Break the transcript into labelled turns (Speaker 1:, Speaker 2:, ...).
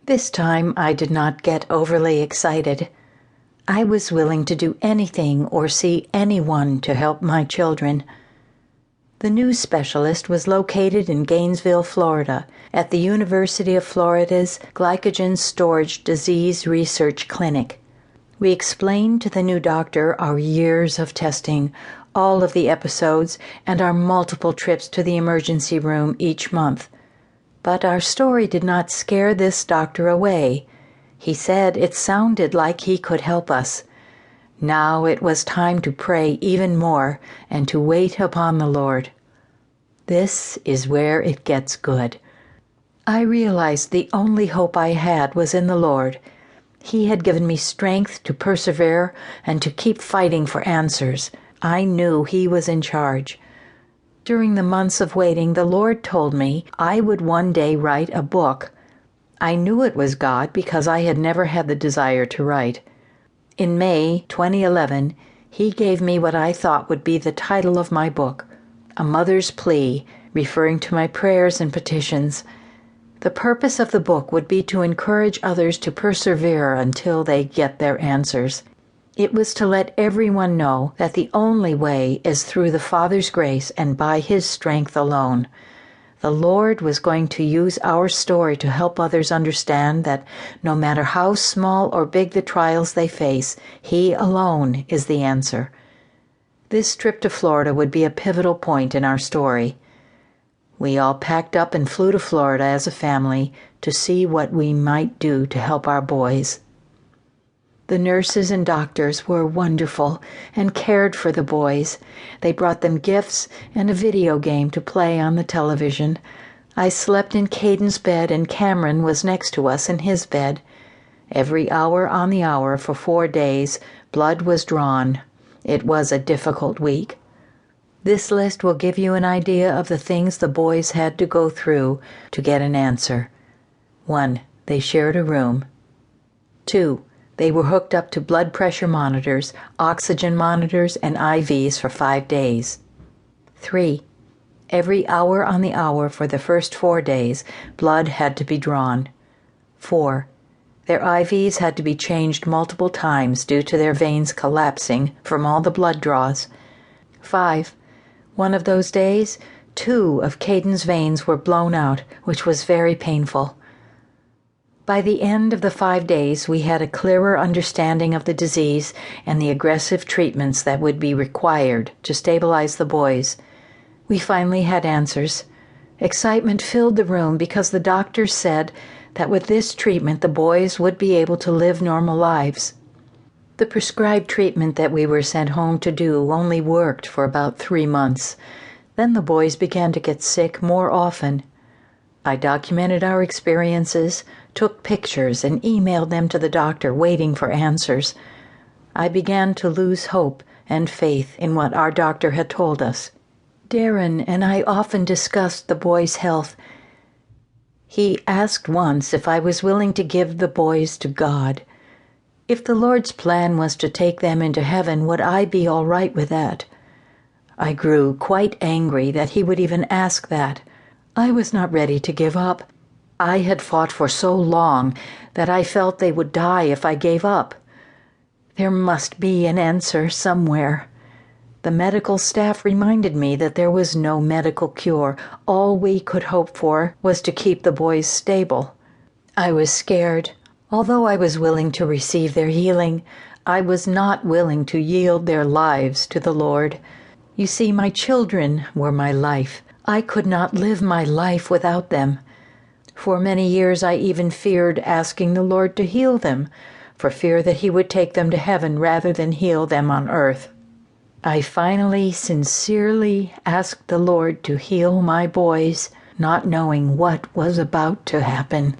Speaker 1: This time I did not get overly excited. I was willing to do anything or see anyone to help my children. The new specialist was located in Gainesville, Florida, at the University of Florida's Glycogen Storage Disease Research Clinic. We explained to the new doctor our years of testing, all of the episodes, and our multiple trips to the emergency room each month. But our story did not scare this doctor away. He said it sounded like he could help us. Now it was time to pray even more and to wait upon the Lord. This is where it gets good. I realized the only hope I had was in the Lord. He had given me strength to persevere and to keep fighting for answers. I knew He was in charge. During the months of waiting, the Lord told me I would one day write a book. I knew it was God because I had never had the desire to write. In May 2011, He gave me what I thought would be the title of my book, A Mother's Plea, referring to my prayers and petitions. The purpose of the book would be to encourage others to persevere until they get their answers. It was to let everyone know that the only way is through the Father's grace and by His strength alone. The Lord was going to use our story to help others understand that no matter how small or big the trials they face, He alone is the answer. This trip to Florida would be a pivotal point in our story. We all packed up and flew to Florida as a family to see what we might do to help our boys. The nurses and doctors were wonderful and cared for the boys. They brought them gifts and a video game to play on the television. I slept in Caden's bed and Cameron was next to us in his bed. Every hour on the hour for 4 days, blood was drawn. It was a difficult week. This list will give you an idea of the things the boys had to go through to get an answer. 1. They shared a room. 2. They were hooked up to blood pressure monitors, oxygen monitors, and IVs for 5 days. 3. Every hour on the hour for the first 4 days, blood had to be drawn. 4. Their IVs had to be changed multiple times due to their veins collapsing from all the blood draws. 5. One of those days, 2 of Caden's veins were blown out, which was very painful. By the end of the 5 days, we had a clearer understanding of the disease and the aggressive treatments that would be required to stabilize the boys. We finally had answers. Excitement filled the room because the doctors said that with this treatment, the boys would be able to live normal lives. The prescribed treatment that we were sent home to do only worked for about 3 months. Then the boys began to get sick more often. I documented our experiences, took pictures, and emailed them to the doctor, waiting for answers. I began to lose hope and faith in what our doctor had told us. Darren and I often discussed the boys' health. He asked once if I was willing to give the boys to God. If the Lord's plan was to take them into heaven, would I be all right with that? I grew quite angry that he would even ask that. I was not ready to give up. I had fought for so long that I felt they would die if I gave up. There must be an answer somewhere. The medical staff reminded me that there was no medical cure. All we could hope for was to keep the boys stable. I was scared. Although I was willing to receive their healing, I was not willing to yield their lives to the Lord. You see, my children were my life. I could not live my life without them. For many years I even feared asking the Lord to heal them, for fear that He would take them to heaven rather than heal them on earth. I finally, sincerely asked the Lord to heal my boys, not knowing what was about to happen.